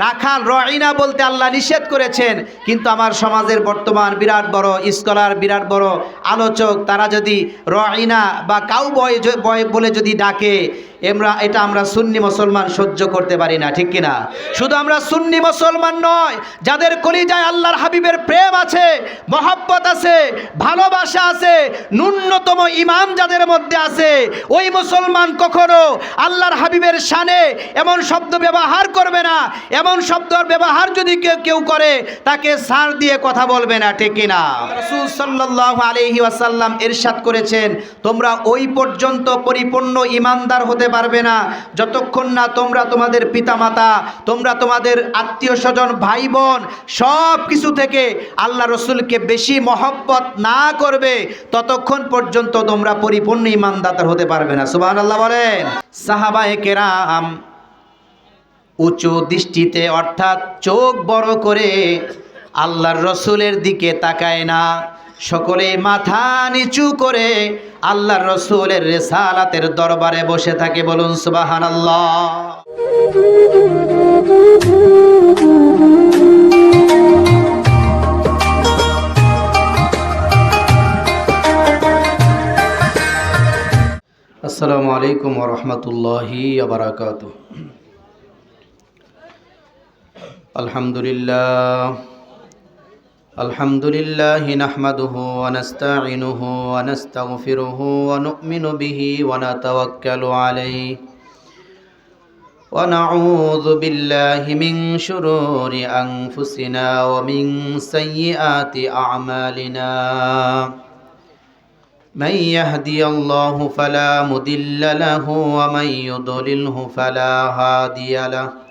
রাখাল রাইনা বলতে আল্লাহ নিষেধ করেছেন, কিন্তু আমার সমাজের বর্তমান বিরাট বড় স্কলার, বিরাট বড় আলোচক, তারা যদি রাইনা বা কাউ বয় বলে যদি ডাকে, এটা আমরা সুন্নি মুসলমান সহ্য করতে পারি না, ঠিক কিনা? শুধু আমরা সুন্নি মুসলমান নয়, যাদের কলিজায় আল্লাহর হাবিবের প্রেম আছে, মহব্বত আছে, ভালোবাসা আছে, ন্যূনতম ঈমান যাদের মধ্যে আছে, ওই মুসলমান কখনো আল্লাহর হাবিবের শানে এমন শব্দ ব্যবহার করবে না। এমন শব্দের ব্যবহার যদি কেউ করে, তাকে ছাড় দিয়ে কথা বলবে না, ঠিক কিনা? রাসূল সাল্লাল্লাহু আলাইহি ওয়াসাল্লাম ইরশাদ করেছেন, তোমরা ওই পর্যন্ত পরিপূর্ণ ঈমানদার হতে পারবে না যতক্ষণ না তোমরা তোমাদের পিতামাতা, তোমরা তোমাদের আত্মীয় স্বজন, ভাই বোন সব কিছু থেকে আল্লাহ রসুলকে বেশি মহব্বত না করবে, ততক্ষণ পর্যন্ত তোমরা পরিপূর্ণ ঈমানদার হতে পারবে না। সুবহানাল্লাহ বলেন। সাহাবায়ে কেরাম উঁচু দৃষ্টিতে, অর্থাৎ চোখ বড় করে আল্লাহর রসুলের দিকে তাকায় না, সকলে মাথা নিচু করে আল্লাহর রসুলের রিসালাতের দরবারে বসে থাকে। বলুন সুবহানাল্লাহ। আসসালামু আলাইকুম ওয়া রাহমাতুল্লাহি ওয়া বারাকাতুহু। আলহামদুলিল্লাহ নাহমাদুহু ওয়া নাস্তাঈনুহু ওয়া নাস্তাগফিরুহু ওয়া নু'মিনু বিহি ওয়া নাতাওয়াক্কালু আলাইহি ওয়া নাউযু বিল্লাহি মিন শুরুরি আনফুসিনা ওয়া মিন সাইয়্যাতি আ'মালিনা। মান ইয়াহদিয়াল্লাহু ফালা মুদিল্লা লাহু ওয়া মান ইউদ্লিলহু ফালা হাদিয়া লাহু।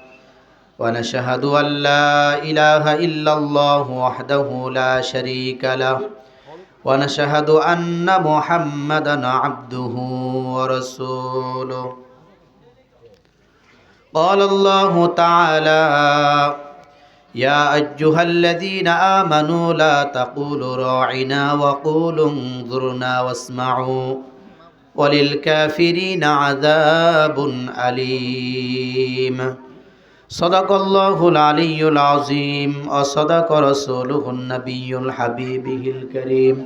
ونشهد أن لا إله إلا الله وحده لا شريك له ونشهد أن محمدا عبده ورسوله. قال الله تعالى: يا أيها الذين آمنوا لا تقولوا راعنا وقولوا انظرنا واسمعوا وللكافرين عذاب أليم. صدق الله العلي العظيم وصدق رسوله النبي الحبيب الكريم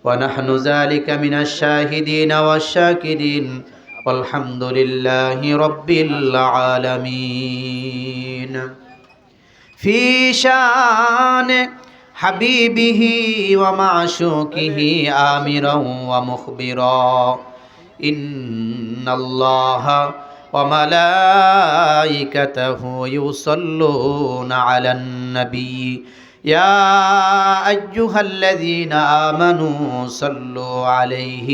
ونحن ذلك من الشاهدين والشاكرين والحمد لله رب العالمين. في شان حبيبه ومعشوقه آمرا ومخبرا إن الله وملائكته يصلون على النبي يا أيها الذين آمنوا صلوا عليه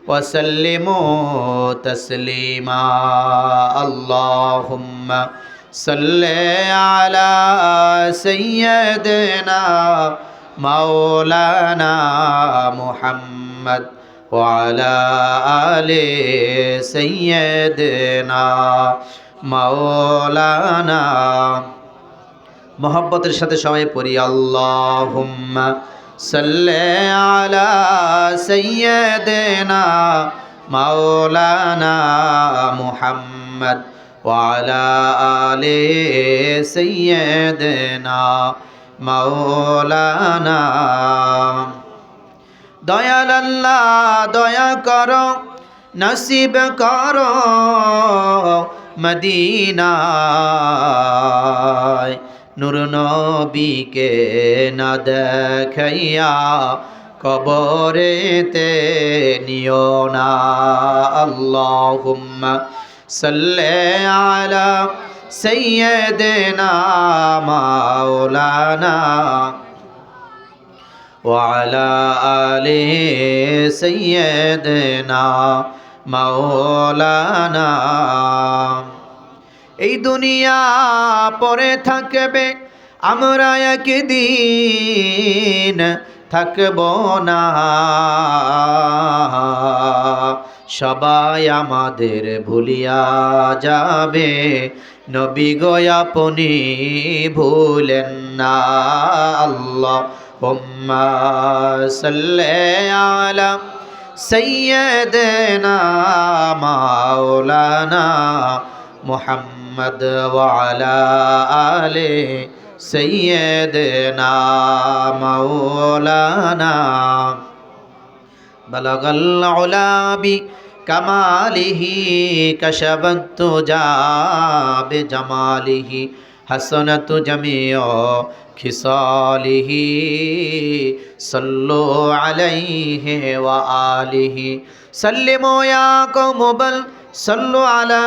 وسلموا تسليما. اللهم صل على سيدنا مولانا محمد وعلى آل سيدنا مولانا। মোহব্বতের সাথে সবাই পড়ি আল্লাহুম্মা সাল্লি আলা সাইয়্যিদিনা মাওলানা মুহাম্মদ ওয়া আলা আলি সাইয়্যিদিনা মাওলানা। দয়াল আল্লাহ দয়া করো, নসিব করো মদিনায় নূর নবীকে না দেখাইয়া কবরেতে নিও না। আল্লাহুম্মা সাল্লি আলা সাইয়্যিদিনা মাওলানা وعلى آل سيدنا مولانا। এই দুনিয়া পরে থাকবে, আমরা একদিন থাকব না। সবাই আমাদের ভুলিয়া যাবে, নবী গো আপনি ভুলেন না। আল্লাহুম্মা সাল্লি আলা সাইয়্যিদিনা মাওলানা মুহাম্মদ মুহাম্মদ ওয়া আলা আলি সাইয়্যিদিনা মাওলানা বালাগাল উলা বি কামালিহি কাশাবাত তুজা বিজামালিহি হাসানাতু জামিউ খিসালিহি সাল্লু আলাইহি ওয়া আলিহি সাল্লিমু ইয়া কওম বাল সাল্লু আলা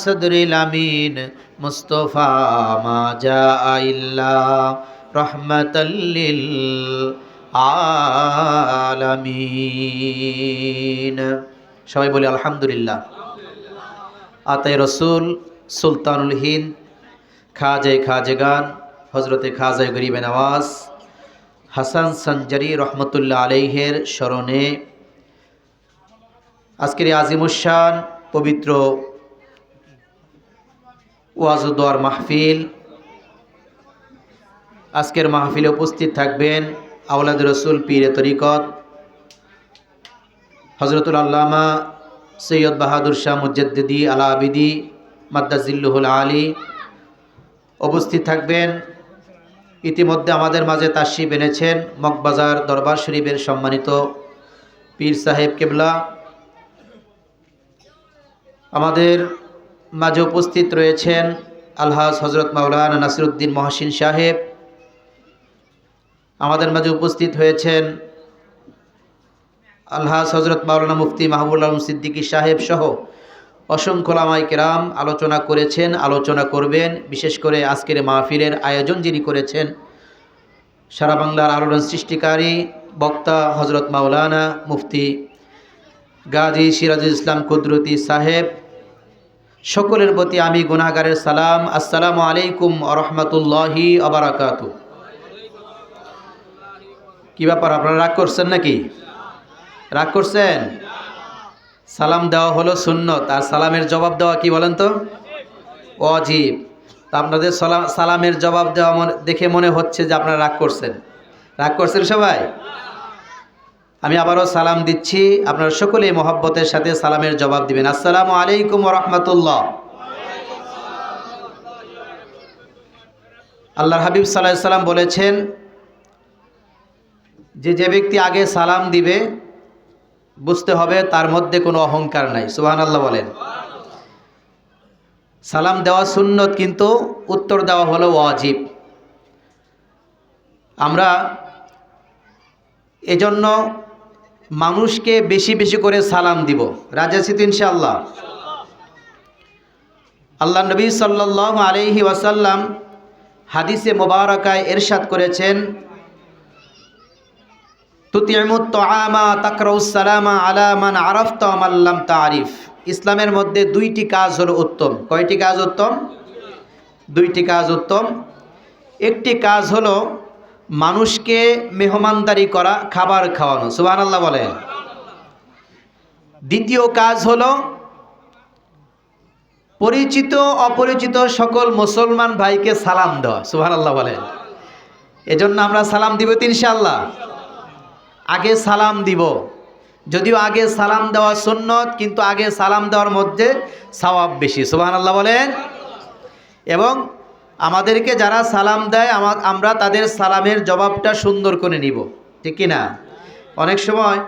সাদরিল আমিন মুস্তাফা মা জাআ ইল্লা রাহমাতাল লিল আলামিন। সবাই বলি আলহামদুলিল্লাহ। আতায়ে রসুল সুলতানুল হিন্দ খাজে খাজেগান হজরতে খাজা গরিবে নওয়াজ হাসান সঞ্জারি রহমতুল্লাহ আলাইহের স্মরণে আজকের আজিমুশান পবিত্র ওয়াজ ও দোয়ার মাহফিল। আজকের মাহফিলে উপস্থিত থাকবেন আওলাদ রসুল পীরে তরিকত হজরতুল আল্লামা সৈয়দ বাহাদুর শাহ মুজাদ্দিদি আলা আবিদি মাদ্দাজিল্লুহুল আলী। উপস্থিত থাকবেন ইতিমধ্যে আমাদের মাঝে তাশরিফ এনেছেন মগবাজার দরবার শরীফের সম্মানিত পীর সাহেব কেবলা। আমাদের মাঝে উপস্থিত রয়েছেন আলহাজ হজরত মাওলানা নাসিরউদ্দিন মহসিন সাহেব। আমাদের মাঝে উপস্থিত হয়েছেন আলহাজ হজরত মাওলানা মুফতি মাহবুবুল আলম সিদ্দিকী সাহেব সহ অসংখ্য ওলামায়ে কেরাম আলোচনা করেছেন, আলোচনা করবেন। বিশেষ করে আজকের মাহফিলের আয়োজন যিনি করেছেন সারা বাংলার আলোড়ন সৃষ্টিকারী বক্তা হজরত মাওলানা মুফতি গাজী সিরাজুল ইসলাম কুদরতি সাহেব। সকলের প্রতি আমি গুনাহগারের সালাম, আসসালামু আলাইকুম ওয়া রাহমাতুল্লাহি ওয়া বারাকাতুহু। কি ব্যাপার, আপনারা রাগ করছেন নাকি? রাগ করছেন? সালাম দেওয়া হলো সুন্নত, আর সালামের জবাব দেওয়া কি বলেন তো ওয়াজিব। তা আপনাদের সালামের জবাব দেওয়া দেখে মনে হচ্ছে যে আপনারা রাগ করছেন। রাগ করছেন সবাই? আমি আবারও সালাম দিচ্ছি, আপনারা সকলেই মহব্বতের সাথে সালামের জবাব দিবেন। আসসালামু আলাইকুম ওয়া রাহমাতুল্লাহ। আল্লাহর হাবিব সাল্লাল্লাহু আলাইহি সাল্লাম বলেছেন যে ব্যক্তি আগে সালাম দিবে বুঝতে হবে তার মধ্যে কোনো অহংকার নাই। সুবহানাল্লাহ বলেন। সালাম দেওয়া সুন্নত, কিন্তু উত্তর দেওয়া হলো ওয়াজিব। আমরা এজন্য মানুষকে বেশি বেশি করে সালাম দিব। রাজি আছি তো ইনশাআল্লাহ? আল্লাহ নবী সাল্লাল্লাহু আলাইহি ওয়াসাল্লাম হাদিসে মোবারকায় ইরশাদ করেছেন, তুতিমুত তাআমা তাকরাউস সালামা আলা মান আরাফতা ওয়া মান লাম তারিফ। ইসলামের মধ্যে দুইটি কাজ হলো উত্তম। কয়টি কাজ উত্তম? দুইটি কাজ উত্তম। একটি কাজ হলো মানুষকে মেহমানদারি করা, খাবার খাওয়ানো। সুবহানাল্লাহ বলেন। দ্বিতীয় কাজ হলো পরিচিত অপরিচিত সকল মুসলমান ভাইকে সালাম দেওয়া। সুবহানাল্লাহ বলেন। এজন্য আমরা সালাম দিব তো ইনশাআল্লাহ? আগে সালাম দিব, যদিও আগে সালাম দেওয়া সুন্নত, কিন্তু আগে সালাম দেওয়ার মধ্যে সওয়াব বেশি। সুবহানাল্লাহ বলেন। এবং আমাদেরকে যারা সালাম দেয় আমরা তাদের সালামের জবাবটা সুন্দর করে নিব, ঠিক কি না? অনেক সময়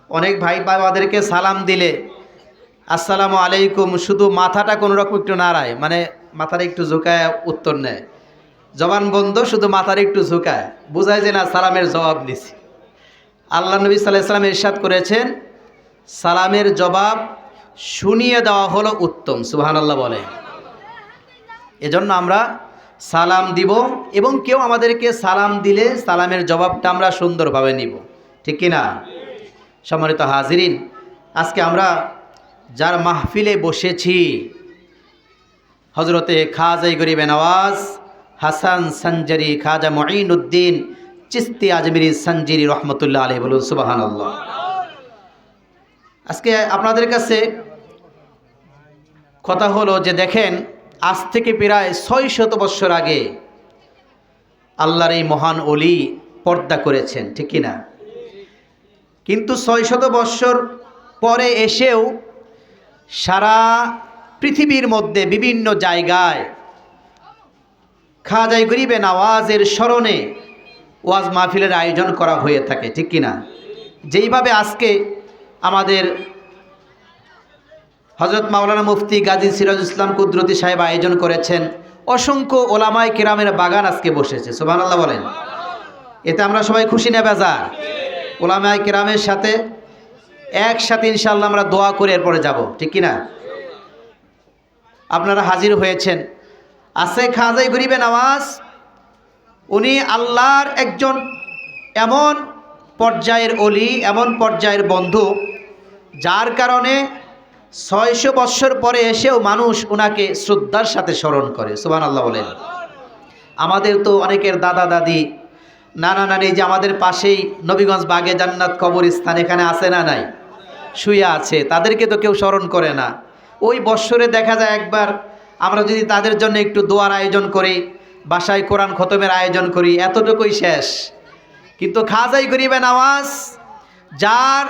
অনেক ভাই বাবাদেরকে সালাম দিলে আসসালামু আলাইকুম শুধু মাথাটা কোনো রকম একটু নাড়ায়, মানে মাথাটা একটু ঝুঁকায় উত্তর নেয়, জবান বন্ধ, শুধু মাথাটা একটু ঝুঁকায়, বোঝায় যে না সালামের জবাব নিছি। আল্লাহ নবী সাল্লাল্লাহু আলাইহি ওয়াসাল্লাম ইরশাদ করেছেন, সালামের জবাব শুনিয়ে দেওয়া হলো উত্তম। সুবহানাল্লাহ বলে। এজন্য আমরা সালাম দিব, এবং কেউ আমাদেরকে সালাম দিলে সালামের জবাবটা আমরা সুন্দরভাবে নিব, ঠিক কি না? সম্মানিত হাজিরিন, আজকে আমরা যার মাহফিলে বসেছি হজরতে খাজা গরিবে নওয়াজ হাসান সঞ্জারি খাজা মুঈনুদ্দিন চিশতি আজমিরি সঞ্জিরি রহমতুল্লাহ আলাইহি। বলুন সুবহানাল্লাহ। আজকে আপনাদের কাছে কথা হলো যে দেখেন, আজ থেকে প্রায় 600 বছর আগে আল্লাহর এই মহান ওলি পর্দা করেছেন, ঠিক কি না? কিন্তু 600 বছর পরে এসেও সারা পৃথিবীর মধ্যে বিভিন্ন জায়গায় খাজাই গরিবে নওয়াজের স্মরণে ওয়াজ মাহফিলের আয়োজন করা হয়ে থাকে, ঠিক কিনা? যেইভাবে আজকে আমাদের হযরত মাওলানা মুফতি গাজী সিরাজুল ইসলাম কুদরতি সাহেব আয়োজন করেছেন, অসংখ্য ওলামায়ে কেরামের বাগান আজকে বসেছে, সুবহানাল্লাহ বলেন। এতে আমরা সবাই খুশি না বেজার? ওলামায়ে কেরামের সাথে একসাথে ইনশাআল্লাহ আমরা দোয়া করে এরপরে যাব, ঠিক কিনা? আপনারা হাজির হয়েছেন। আছে খাজাই গরিবে নওয়াজ, উনি আল্লাহর একজন এমন পর্যায়ের অলি, এমন পর্যায়ের বন্ধু, যার কারণে 600 বৎসর পরে এসেও মানুষ ওনাকে শ্রদ্ধার সাথে স্মরণ করে, সুবহানাল্লাহ বলেন। আমাদের তো অনেকের দাদা দাদি, নানা নানি, যে আমাদের পাশেই নবীগঞ্জ বাগে জান্নাত কবরস্থান, এখানে আছে না নাই? শুয়ে আছে, তাদেরকে তো কেউ স্মরণ করে না। ওই বৎসরে দেখা যায় একবার আমরা যদি তাদের জন্য একটু দোয়ার আয়োজন করি, বাসায় কোরআন খতমের আয়োজন করি, এতটুকুই শেষ। কিন্তু খাজাই গরিবে নওয়াজ, যার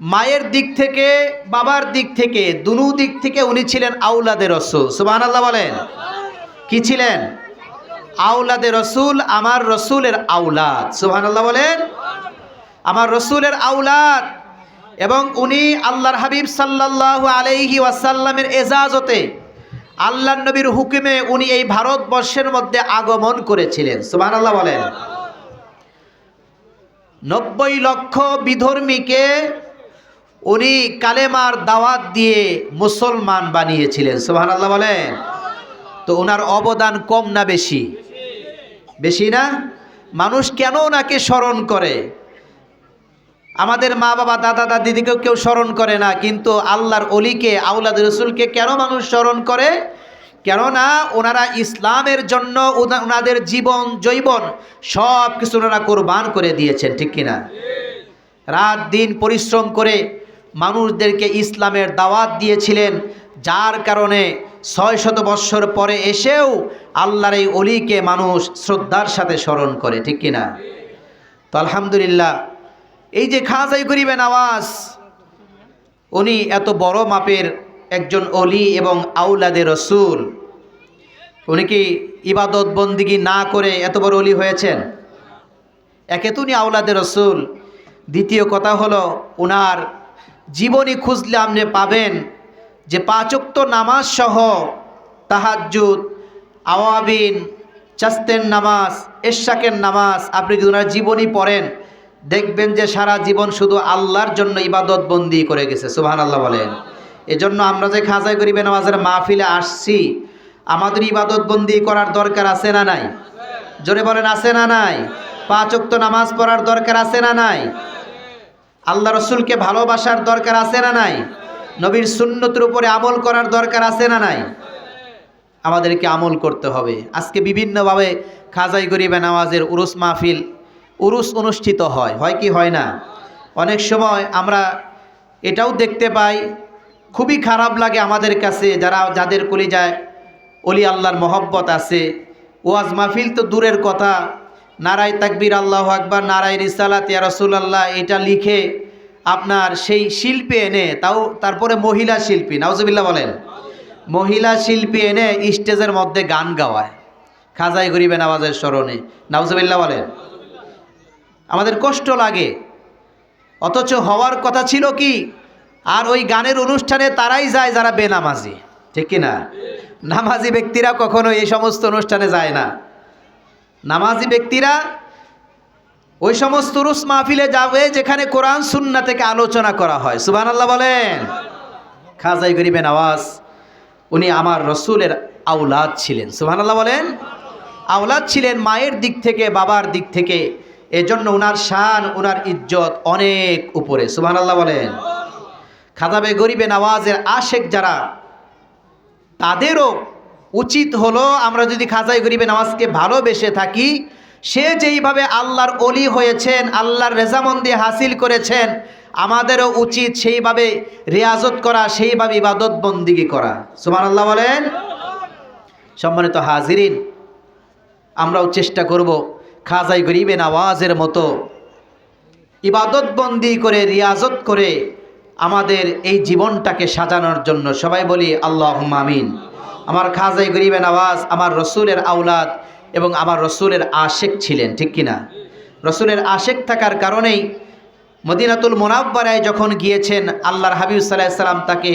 মায়ের দিক থেকে বাবার দিক থেকে দুনু দিক থেকে উনি ছিলেন আওলাদে রসুল, সুবহানাল্লাহ বলেন। কি ছিলেন? আওলাদে রসুল, আমার রসুলের আওলাদ, সুবহানাল্লাহ বলেন। আমার রসুলের আওলাদ, এবং উনি আল্লাহর হাবিব সাল্লাল্লাহু আলাইহি ওয়াসাল্লামের এজাজতে, আল্লাহর নবীর হুকুমে উনি এই ভারতবর্ষের মধ্যে আগমন করেছিলেন, সুবহানাল্লাহ বলেন। 90 লক্ষ বিধর্মীকে উনি কালেমার দাওয়াত দিয়ে মুসলমান বানিয়েছিলেন, সুবহানাল্লাহ বলেন। তো ওনার অবদান কম না বেশি? বেশি না? মানুষ কেন ওনাকে স্মরণ করে? আমাদের মা বাবা দাদা দাদিদিকেও কেউ স্মরণ করে না, কিন্তু আল্লাহর অলিকে, আওলাদ রসুলকে কেন মানুষ স্মরণ করে? কেননা ওনারা ইসলামের জন্য ওনাদের জীবন জৈবন সব কিছু ওনারা কোরবান করে দিয়েছেন, ঠিক কিনা? রাত দিন পরিশ্রম করে মানুষদেরকে ইসলামের দাওয়াত দিয়েছিলেন, যার কারণে 600 বৎসর পরে এসেও আল্লাহর এই অলিকে মানুষ শ্রদ্ধার সাথে স্মরণ করে, ঠিক কিনা? তো আলহামদুলিল্লাহ, এই যে খাজাই গরিবে নওয়াজ, উনি এত বড় মাপের একজন অলি এবং আওলাদে রসুল। উনি কি ইবাদত বন্দিগি না করে এত বড় অলি হয়েছেন? একে তো উনি আওলাদে রসুল, দ্বিতীয় কথা হলো ওনার জীবনী খুঁজলে আপনি পাবেন যে 5 ওয়াক্ত নামাজ সহ তাহাজ্জুদ, আওয়াবিন, চাস্তের নামাজ, এশাকের নামাজ, আপনি যদি ওনার জীবনী পড়েন দেখবেন যে সারা জীবন শুধু আল্লাহর জন্য ইবাদত বন্দি করে গেছে, সুবহানাল্লাহ বলেন। এজন্য আমরা যে খাজাই গরিবে নওয়াজের মাহফিলে আসছি, আমাদের ইবাদত বন্দি করার দরকার আছে না নাই? জোরে বলেন, আছে না নাই? 5 ওয়াক্ত নামাজ পড়ার দরকার আছে না নাই? আল্লাহ রসুলকে ভালোবাসার দরকার আছে না নাই? নবীর সুন্নতের উপরে আমল করার দরকার আছে না নাই? আমাদেরকে আমল করতে হবে। আজকে বিভিন্নভাবে খাজাই গরিবে নওয়াজের উরুস মাহফিল, উরুস অনুষ্ঠিত হয়, হয় কি হয় না? অনেক সময় আমরা এটাও দেখতে পাই, খুবই খারাপ লাগে আমাদের কাছে, যাদের কলিজায় অলি আল্লাহর মহব্বত আছে, ওয়াজ মাহফিল তো দূরের কথা, নারায়ে তাকবীর, আল্লাহু আকবার, নারায়ে রিসালাত, ইয়া রাসূলুল্লাহ, এটা লিখে আপনার সেই শিল্পী এনে, তারপরে মহিলা শিল্পী, নাউজুবিল্লাহ বলেন, মহিলা শিল্পী এনে স্টেজের মধ্যে গান গাওয়ায় খাজাই গরিবে নওয়াজের স্মরণে, নাউজুবিল্লাহ বলেন। আমাদের কষ্ট লাগে, অথচ হওয়ার কথা ছিল কি? আর ওই গানের অনুষ্ঠানে তারাই যায় যারা বেনামাজি, ঠিক কিনা? নামাজি ব্যক্তিরা কখনো এই সমস্ত অনুষ্ঠানে যায় না। নামাজি ব্যক্তিরা ওই সমস্ত উরুস মাহফিলে যাবে যেখানে কোরআন সুন্নাহ থেকে আলোচনা করা হয়, সুবহানাল্লাহ বলেন। খাজাই গরিবে নওয়াজ উনি আমার রসুলের আওলাদ ছিলেন, সুবহানাল্লাহ বলেন। আওলাদ ছিলেন মায়ের দিক থেকে, বাবার দিক থেকে, এজন্য ওনার শান, ওনার ইজ্জত অনেক উপরে, সুবহানাল্লাহ বলেন। খাজাবে গরিবে নওয়াজের আশেক যারা, তাদেরও উচিত হলো আমরা যদি খাজাই গরিবে নওয়াজকে ভালোবেসে থাকি, সে যেইভাবে আল্লাহর অলি হয়েছেন, আল্লাহর রেজামন্দি হাসিল করেছেন, আমাদেরও উচিত সেইভাবে রিয়াজত করা, সেইভাবে ইবাদত বন্দিগি করা, সুবহানাল্লাহ বলেন। সম্মানিত হাজিরিন, আমরাও চেষ্টা করব খাজাই গরিবে নওয়াজের মতো ইবাদত বন্দি করে, রিয়াজত করে আমাদের এই জীবনটাকে সাজানোর জন্য। সবাই বলি আল্লাহুম্মা আমিন। আমার খাজাই গরিবে নওয়াজ আমার রসুলের আওলাদ এবং আমার রসুলের আশেক ছিলেন, ঠিক কিনা? রসুলের আশেক থাকার কারণেই মদিনাতুল মুনাওয়ারায় যখন গিয়েছেন, আল্লাহর হাবিব সাল্লাল্লাহু আলাইহি সাল্লাম তাকে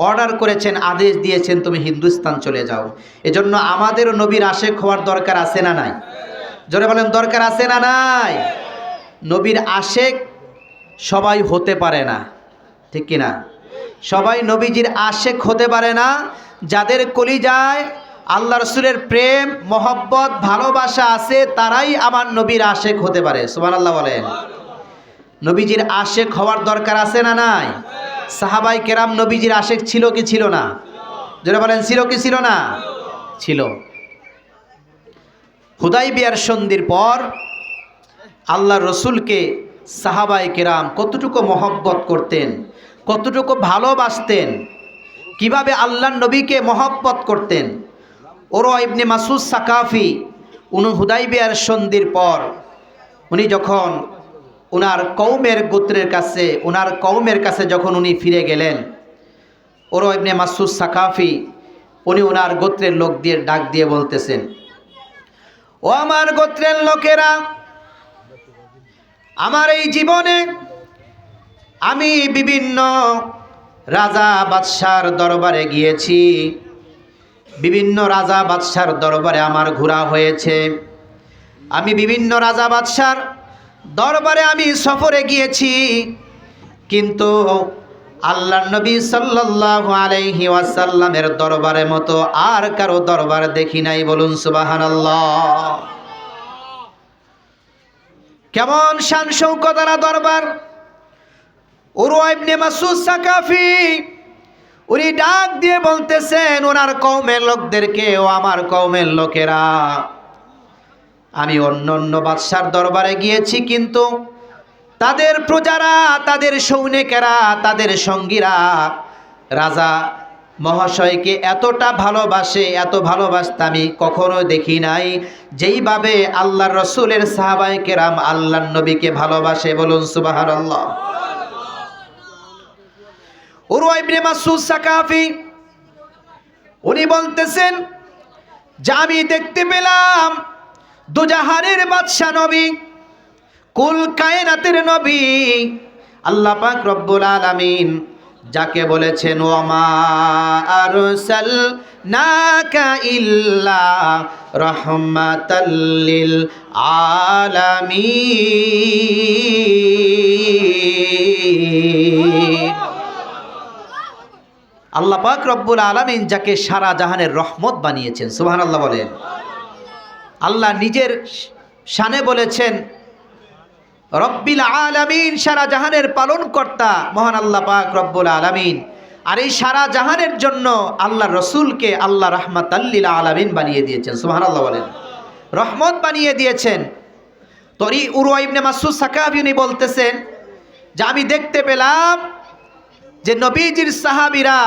অর্ডার করেছেন, আদেশ দিয়েছেন, তুমি হিন্দুস্তান চলে যাও। এজন্য আমাদেরও নবীর আশেক হওয়ার দরকার আছে না নাই? জোরে বলেন, দরকার আছে না নাই? নবীর আশেক সবাই হতে পারে না, ঠিক কিনা? সবাই নবীজির আশেক হতে পারে না। যাদের কলিজায় আল্লাহ রসুলের প্রেম মহব্বত ভালোবাসা আছে তারাই আমার নবীর আশেক হতে পারে। সুবহানাল্লাহ বলেন। নবীজির আশেক হওয়ার দরকার আছে না নাই? সাহাবাই কেরাম নবীজির আশেক ছিল কি ছিল না? যারা বলেন ছিল কি ছিল না? ছিল। হুদাইবিয়ার সন্ধির পর আল্লাহ রসুলকে সাহাবাই কেরাম কতটুকু মহব্বত করতেন, কতটুকু ভালোবাসতেন, কিভাবে আল্লাহ নবীকে মহব্বত করতেন। উরওয়া ইবনে মাসউদ সাকাফি উনি হুদাইবিয়ার সন্ধির পর উনি যখন ওনার কওমের গোত্রের কাছে, ওনার কওমের কাছে যখন উনি ফিরে গেলেন, উরওয়া ইবনে মাসউদ সাকাফি উনি ওনার গোত্রের লোক দিয়ে ডাক দিয়ে বলতেছেন, ও আমার গোত্রের লোকেরা, আমার এই জীবনে আমি বিভিন্ন রাজা বাদশার দরবারে গিয়েছি, বিভিন্ন রাজা বাদশার দরবারে আমার ঘোরা হয়েছে, আমি বিভিন্ন রাজা বাদশার দরবারে আমি সফরে গিয়েছি, কিন্তু আল্লাহর নবী সাল্লাল্লাহু আলাইহি ওয়াসাল্লামের দরবারের মতো আর কারো দরবার দেখি নাই। বলুন সুবহানাল্লাহ। কেমন শান শৌকতারা দরবার। উরওয়া ইবনে মাসউদ সাকাফি উনি ডাক দিয়ে বলতেছেন ওনার কওমের লোকদেরকে, ও আমার কওমের লোকেরা, আমি অন্য অন্য বাদশার দরবারে গিয়েছি, কিন্তু তাদের প্রজারা, তাদের সৈনিকেরা, তাদের সঙ্গীরা রাজা মহাশয়কে এতটা ভালোবাসে, এত ভালোবাসতে আমি কখনো দেখি নাই যেইভাবে আল্লাহর রসুলের সাহাবায়ে কেরাম আল্লাহর নবীকে ভালোবাসে। বলুন সুবহানাল্লাহ। উরওয়া ইবনে মাসউদ সাকাফি উনি বলতেছেন যে আমি দেখতে পেলাম দুজাহানের বাদশা নবী, কুল কায়নাতের নবী আল্লাহ পাক রব্বুল আলামিন যাকে বলেছেন ওয়ামা আরসালনাকা ইল্লা রাহমাতাল লিল আলামিন। আল্লাহ পাক রব্বুল আলামিন যাকে সারা জাহানের রহমত বানিয়েছেন। সুবহানাল্লাহ বলেন। আল্লাহ নিজের শানে বলেছেন রব্বিল আলামিন, সারা জাহানের পালনকর্তা মহান আল্লাহ পাক রব্বুল আলামিন। আর এই সারা জাহানের জন্য আল্লাহ রসুলকে আল্লাহ রাহমাতাল লিল আলামিন বানিয়ে দিয়েছেন। সুবহানাল্লাহ বলেন। রহমত বানিয়ে দিয়েছেন। তরি উরওয়া ইবনে মাসউদ সাকাফি উনি বলতেছেন যে আমি দেখতে পেলাম যে নবীজির সাহাবীরা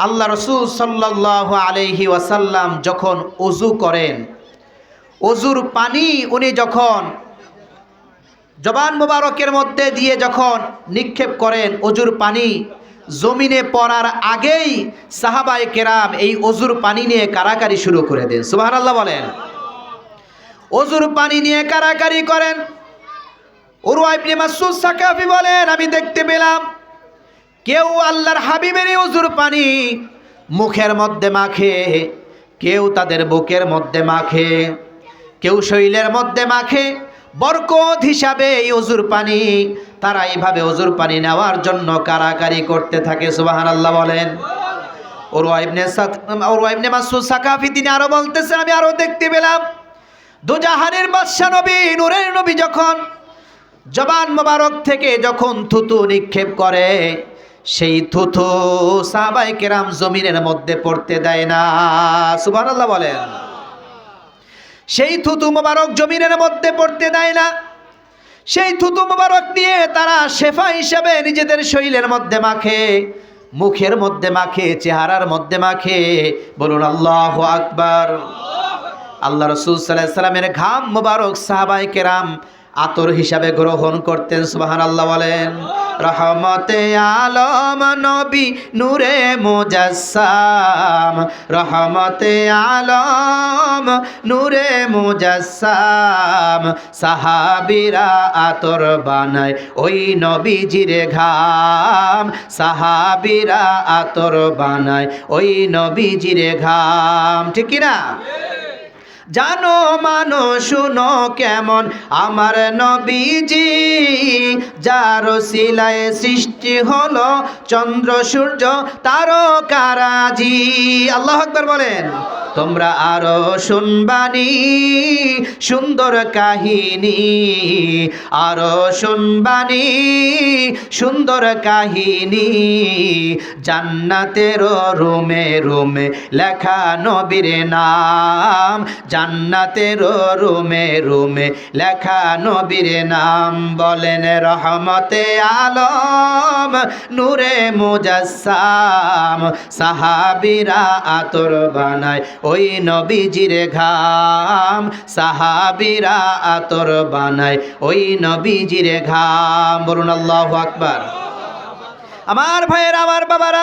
আল্লাহ রসুল সাল্লাল্লাহু আলাইহি ওয়াসাল্লাম যখন ওযু করেন, ওযুর পানি উনি যখন জবান মোবারকের মধ্যে দিয়ে যখন নিক্ষেপ করেন, ওযুর পানি জমিনে পড়ার আগেই সাহাবায়ে কেরাম এই ওযুর পানি নিয়ে কারাকারি শুরু করে দেন। সুবহানাল্লাহ বলেন। ওযুর পানি নিয়ে কারাকারি করেন। উরওয়া ইবনে মাসউদ সাকাফি বলেন আমি দেখতে পেলাম কেউ আল্লাহর হাবিবের ওযুর পানি মুখের মধ্যে মাখে, কেউ তাদের বুকের মধ্যে মাখে, কেউ শরীরের মধ্যে মাখে, বরকত হিসাবে এই ওযুর পানি তারা এইভাবে ওযুর পানি নেওয়ার জন্য কারাকারি করতে থাকে। সুবহানাল্লাহ বলেন। উরওয়া ইবনে মাসউদ সাকাফি তিনি আরো বলতেছেন আমি আরো দেখতে পেলাম দুজাহানের বাদশা নবী নূরের নবী যখন জবান মোবারক থেকে যখন থুতু নিক্ষেপ করে, সেই থুতু সাহাবায়ে কেরাম জমিনের মধ্যে পড়তে দেয় না। সুবহানাল্লাহ বলেন। সেই থুতু মোবারক জমিনের মধ্যে পড়তে দেয় না। সেই থুতু মোবারক নিয়ে তারা শেফা হিসেবে নিজেদের শরীরের মধ্যে মাখে, মুখের মধ্যে মাখে, চেহারার মধ্যে মাখে। বলুন আল্লাহু আকবার। আল্লাহ রাসূল সাল্লাল্লাহু আলাইহি সাল্লামের ঘাম মোবারক সাহাবায়ে কেরাম আতর হিসাবে গ্রহণ করতেন। সুবহানাল্লাহ বলেন। রহমতে আলম নবী নূরে মুজাসসাম, রহমতে আলম নূরে মুজাসসাম, সাহাবীরা আতর বানায় ওই নবীজির ঘাম, সাহাবীরা আতর বানায় ওই নবীজির ঘাম। ঠিক কি না? জানো মানো শুনো কেমন আমার নবীজি, যার সিলায় সৃষ্টি হলো চন্দ্র সূর্য তারকারাজি। আল্লাহু আকবার বলেন। তোমরা আরো শুনবানি সুন্দর কাহিনী, আরো শুনবানি সুন্দর কাহিনী, জান্নাতের রুমে রুমে লেখা নবীর নাম, জান্নাতের রুমে রুমে লেখা নবীর নাম। বলেন রহমতে আলম নূরে মুজাসসাম, সাহাবীরা আতর বানায় ওই নবীজির ঘাম, সাহাবীরা আতর বানায় ওই নবীজির ঘাম। বলুন আল্লাহু আকবার। আমার ভাইয়েরা, আমার বাবারা,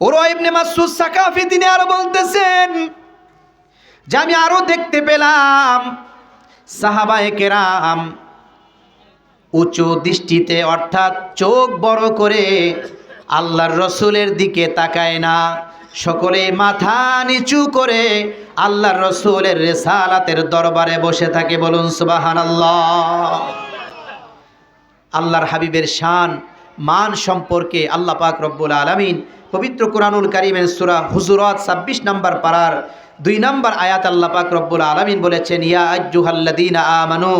উরওয়া ইবনে মাসউদ সাকাফি তিনি আরো বলতেছেন যে আমি আরো দেখতে পেলাম সাহাবায়ে কেরাম উঁচু দৃষ্টিতে, অর্থাৎ চোখ বড় করে আল্লাহর রসুলের দিকে তাকায় না, সকলে মাথা নিচু করে আল্লাহর রসুলের রিসালাতের দরবারে বসে থাকে। বলুন সুবহানাল্লাহ। আল্লাহর হাবিবের শান মান সম্পর্কে আল্লাহ পাক রব্বুল আলামিন পবিত্র কুরআনুল কারীমের সূরা হুজুরাত 26 নম্বর পারার 2 নম্বর আয়াত আল্লাহ পাক রব্বুল আলামিন বলেছেন, ইয়া আইয়ুহাল্লাযীনা আমানু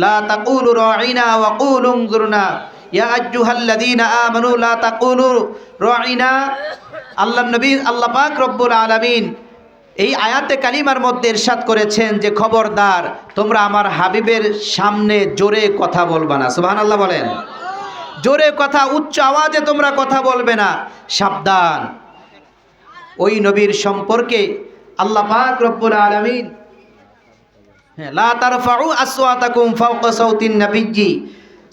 লা তাকুলু রাঈনা ওয়া কুলু উনজুরনা, ইয়া আইয়ুহাল্লাযীনা আমানু লা তাকুলু রাঈনা। আল্লাহ নবী আল্লাহ পাক রব্বুল আলামিন এই আয়াতে কালিমার মধ্যে ইরশাদ করেছেন যে খবরদার তোমরা আমার হাবিবের সামনে জোরে কথা বলবা না। সুবহানাল্লাহ বলেন। জোরে কথা, উচ্চ আওয়াজে তোমরা কথা বলবে না, সাবধান। ওই নবীর সম্পর্কে আল্লাহ পাক রব্বুল আলামিন লা তারফাউ আসওয়াতাকুম ফাওকা সাউতিন নবিয়্যি,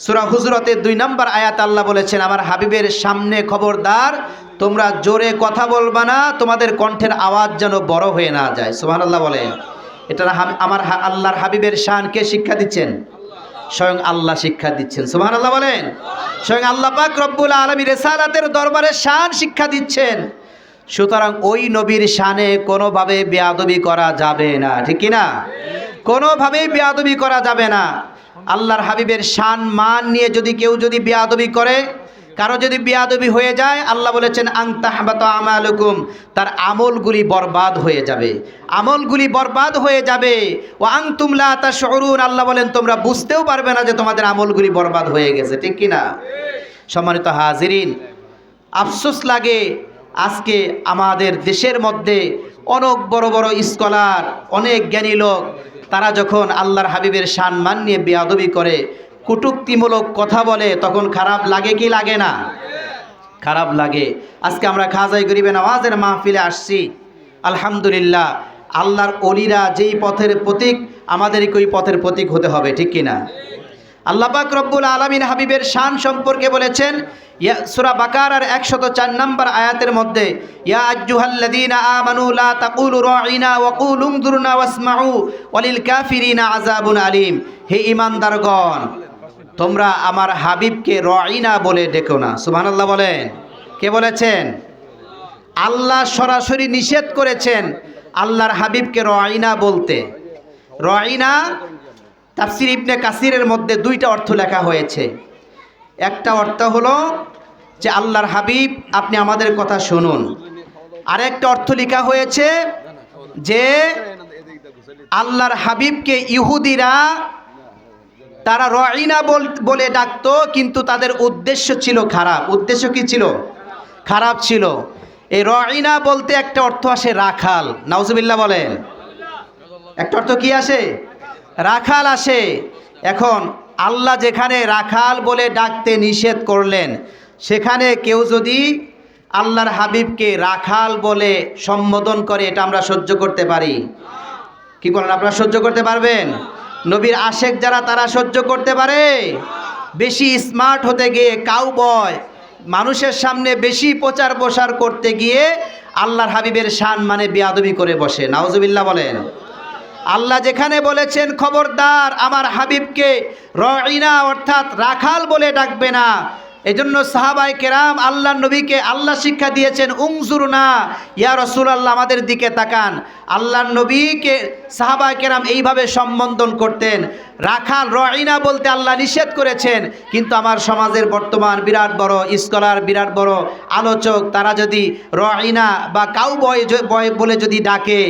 সূরা হুজুরাতের 2 নম্বর আয়াত আল্লাহ বলেছেন আমার হাবিবের সামনে খবরদার তোমরা জোরে কথা বলবা না, তোমাদের কণ্ঠের আওয়াজ যেন বড় হয়ে না যায়। সুবহানাল্লাহ বলেন। এটা আমার আল্লাহর হাবিবের শান কে শিক্ষা দিচ্ছেন? স্বয়ং আল্লাহ শিক্ষা দিচ্ছেন। সুবহানাল্লাহ বলেন। স্বয়ং আল্লাহ পাক রব্বুল আলামিন রিসালাতের দরবারে শান শিক্ষা দিচ্ছেন। সুতরাং ওই নবীর শানে কোনোভাবে বেয়াদবি করা যাবে না। ঠিক কি না? কোনোভাবেই বেয়াদবি করা যাবে না। আল্লাহর হাবিবের শান মান নিয়ে যদি কেউ বেয়াদবি করে, কারো যদি বেয়াদবি হয়ে যায়, আল্লাহ বলেছেন আন তাহবাতা আমালুকুম, তার আমলগুলি বরবাদ হয়ে যাবে, আমলগুলি বরবাদ হয়ে যাবে। ওয়া আনতুম লা তাশউরুন, আল্লাহ বলেন তোমরা বুঝতেও পারবে না যে তোমাদের আমলগুলি বরবাদ হয়ে গেছে। ঠিক কি না? সম্মানিত হাজিরিন, আফসোস লাগে আজকে আমাদের দেশের মধ্যে অনেক বড় বড় স্কলার, অনেক জ্ঞানী লোক, তারা যখন আল্লাহর হাবিবের সম্মান নিয়ে বেয়াদবি করে, কটূক্তিমূলক কথা বলে, তখন খারাপ লাগে কি লাগে না? খারাপ লাগে। আজকে আমরা খাজাই গরিবে নওয়াজের মাহফিলে আসছি, আলহামদুলিল্লাহ। আল্লাহর ওলিরা যেই পথের প্রতীক, আমাদেরকে ওই পথের প্রতীক হতে হবে। ঠিক কিনা? আল্লাহ পাক রব্বুল আলামিন হাবিবের শান সম্পর্কে বলেছেন সূরা বাকারার 104 নম্বর আয়াতের মধ্যে, ইয়া আইয়ুহাল্লাযীনা আমানু লা তাকুলু রাঈনা ওয়া কুলু উনজুরনা ওয়াসমাউ ওয়ালিল কাফিরিনা আযাবুন আলীম। হে ঈমানদারগণ, তোমরা আমার হাবিবকে রাঈনা বলে ডেকো না। সুবহানাল্লাহ বলেন। কে বলেছেন? আল্লাহ সরাসরি নিষেধ করেছেন আল্লাহর হাবিবকে রাঈনা বলতে। রাঈনা তাফসীর ইবনে কাসিরের মধ্যে 2টা অর্থ লেখা হয়েছে। একটা অর্থ হলো যে আল্লাহর হাবিব আপনি আমাদের কথা শুনুন। আরেকটা অর্থ লেখা হয়েছে যে আল্লাহর হাবিবকে ইহুদিরা তারা রাঈনা বলে ডাকতো, কিন্তু তাদের উদ্দেশ্য ছিল খারাপ। উদ্দেশ্য কি ছিল? খারাপ ছিল। এই রাঈনা বলতে একটা অর্থ আসে রাখাল। নাউজুবিল্লাহ বলেন। একটা অর্থ কি আসে? রাখাল আসে। এখন আল্লাহ যেখানে রাখাল বলে ডাকতে নিষেধ করলেন, সেখানে কেউ যদি আল্লাহর হাবিবকে রাখাল বলে সম্বোধন করে, এটা আমরা সহ্য করতে পারি? কি বলেন, আপনারা সহ্য করতে পারবেন? নবীর আশেক যারা তারা সহ্য করতে পারে? বেশি স্মার্ট হতে গিয়ে কাউবয়, মানুষের সামনে বেশি প্রচার প্রসার করতে গিয়ে আল্লাহর হাবিবের শান মানে বেয়াদবি করে বসে। নাউজুবিল্লাহ বলেন। আল্লাহ যেখানে বলেছেন খবরদার আমার হাবিবকে রাঈনা অর্থাৎ রাখাল বলে ডাকবে না, এজন্য সাহাবায়ে কেরাম আল্লাহর নবীকে আল্লাহ শিক্ষা দিয়েছেন, উনজুরনা ইয়া রাসূলুল্লাহ, আমাদের দিকে তাকান। আল্লাহর নবীকে সাহাবায়ে কেরাম এইভাবে সম্বোধন করতেন। রাখাল রাঈনা বলতে আল্লাহ নিষেধ করেছেন, কিন্তু আমার সমাজের বর্তমান বিরাট বড় স্কলার, বিরাট বড় আলোচক তারা যদি রাঈনা বা কাউবয় বলে যদি ডাকে,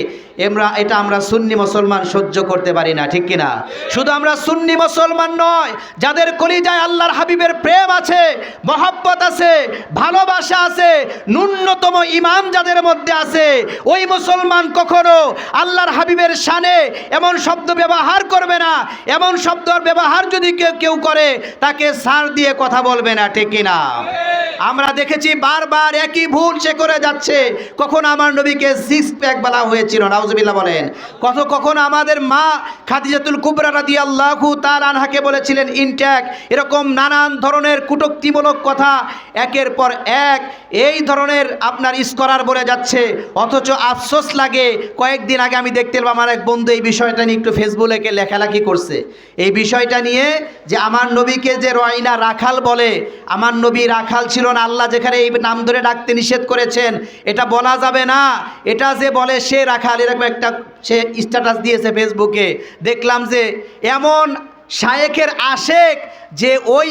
এটা আমরা সুন্নি মুসলমান সহ্য করতে পারি না, ঠিক কিনা? শুধু আমরা সুন্নি মুসলমান নয়, যাদের কলিজায় আল্লাহর হাবিবের প্রেম আছে, মহব্বত আছে, ভালোবাসা আছে, ন্যূনতম ঈমান যাদের মধ্যে আছে, ওই মুসলমান কখনো আল্লাহর হাবিবের শানে এমন শব্দ ব্যবহার করবে না। এমন শব্দর ব্যবহার যদি কেউ করে তাকে ছাড় দিয়ে কথা বলবে না, ঠিক কিনা? আমরা দেখেছি বারবার একই ভুল সে করে যাচ্ছে। কখন আমার নবীকে সিক্স প্যাক বলা হয়েছিল, নাউজুবিল্লাহ বলেন। কখন আমাদের মা খাদিজাতুল কুবরা রাদিয়াল্লাহু তাআলা আনহাকে বলেছিলেন ইনট্যাক। এরকম নানান ধরনের কটূক্তিমূলক কথা একের পর এক এই ধরনের আপনার স্কলার বলে যাচ্ছে। অথচ আফসোস লাগে, কয়েকদিন আগে আমি দেখতে পেলাম আমার এক বন্ধু এই বিষয়টা নিয়ে একটু ফেসবুকে লেখালেখি করছে। এই বিষয়টা নিয়ে যে আমার নবীকে যে রাঈনা রাখাল বলে, আমার নবী রাখাল ছিল না। আল্লাহ যেখানে এই নাম ধরে ডাকতে নিষেধ করেছেন, এটা বলা যাবে না। এটা যে বলে সে রাখাল, এরকম একটা সে স্ট্যাটাস দিয়েছে ফেসবুকে। দেখলাম যে এমন শায়েখের আশেক, যে ওই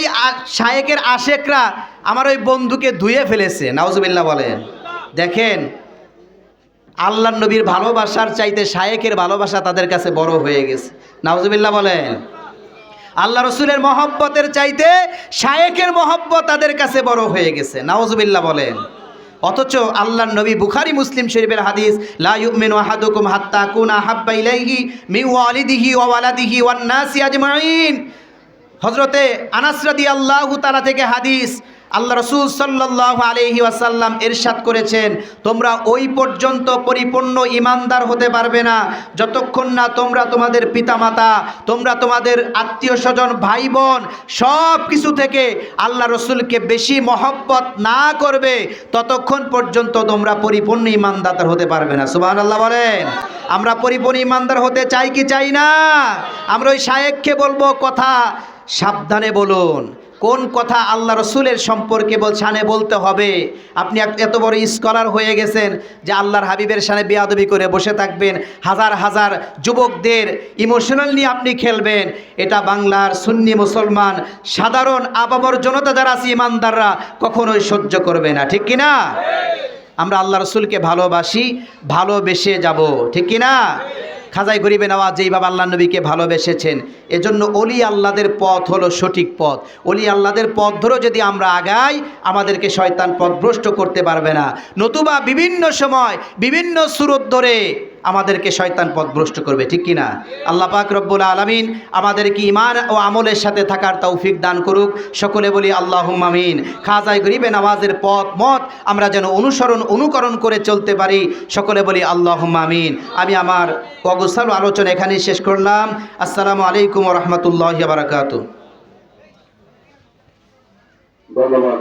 শায়েখের আশেকরা আমার ওই বন্ধুকে ধুয়ে ফেলেছে। নাউজুবিল্লাহ বলেন। দেখেন, আল্লাহর নবীর ভালোবাসার চাইতে শায়েখের ভালোবাসা তাদের কাছে বড় হয়ে গেছে। নাউজুবিল্লাহ বলেন। আল্লাহ রসুলের মহব্বতের চাইতে শায়েখের মহব্বত তাদের কাছে বড় হয়ে গেছে। নাউজুবিল্লাহ বলেন। অথচ আল্লাহর নবী, বুখারী মুসলিম শরীফের হাদিস, লা ইউমিনু আহাদুকুম হাত্তা আকুনা হাব্বা ইলাইহি মিন ওয়ালিদিহি ওয়া ওয়ালাদিহি ওয়ান নাসি আজমাইন। হযরতে আনাস রাদিয়াল্লাহু তাআলা থেকে হাদিস, আল্লাহ রসুল সাল্লাল্লাহু আলাইহি ওয়াসাল্লাম ইরশাদ করেছেন, তোমরা ওই পর্যন্ত পরিপূর্ণ ঈমানদার হতে পারবে না যতক্ষণ না তোমরা তোমাদের পিতামাতা, তোমরা তোমাদের আত্মীয় স্বজন, ভাই বোন সব কিছু থেকে আল্লাহ রসুলকে বেশি মহব্বত না করবে, ততক্ষণ পর্যন্ত তোমরা পরিপূর্ণ ঈমানদার হতে পারবে না। সুবহানাল্লাহ বলেন। আমরা পরিপূর্ণ ঈমানদার হতে চাই কি চাই না? আমরা ওই শায়েখকে বলবো কথা সাবধানে বলুন। কোন কথা আল্লাহ রসুলের সম্পর্কে শানে বলতে হবে। আপনি এত বড় স্কলার হয়ে গেছেন যে আল্লাহর হাবিবের শানে বেয়াদবি করে বসে থাকবেন, হাজার হাজার যুবকদের ইমোশনাল নিয়ে আপনি খেলবেন। এটা বাংলার সুন্নি মুসলমান সাধারণ আপামর জনতা যারা আছে, ইমানদাররা কখনোই সহ্য করবে না, ঠিক কিনা? আমরা আল্লাহ রসুলকে ভালোবাসি, ভালোবেসে যাব, ঠিক কিনা? খাজাই গরিবে নওয়াজ যেইভাবে আল্লাহ নবীকে ভালোবেসেছেন, এজন্য অলি আল্লাহদের পথ হলো সঠিক পথ। অলি আল্লাহদের পথ ধরে যদি আমরা আগাই, আমাদেরকে শয়তান পথভ্রষ্ট করতে পারবে না। নতুবা বিভিন্ন সময় বিভিন্ন সুরত ধরে আমাদেরকে শয়তান পথভ্রষ্ট করবে, ঠিক কিনা? আল্লাহ পাক রব্বুল আলামিন আমাদেরকে ঈমান ও আমলের সাথে থাকার তৌফিক দান করুক। সকলে বলি আল্লাহুম্মা আমিন। খাজাই গরিবে নওয়াজের পথ মত আমরা যেন অনুকরণ করে চলতে পারি। সকলে বলি আল্লাহুম্মা আমিন। আমি আমার অগোছাল আলোচনা এখানেই শেষ করলাম। আসসালামু আলাইকুম ওয়া রাহমাতুল্লাহি ওয়া বারাকাতুহু। ধন্যবাদ।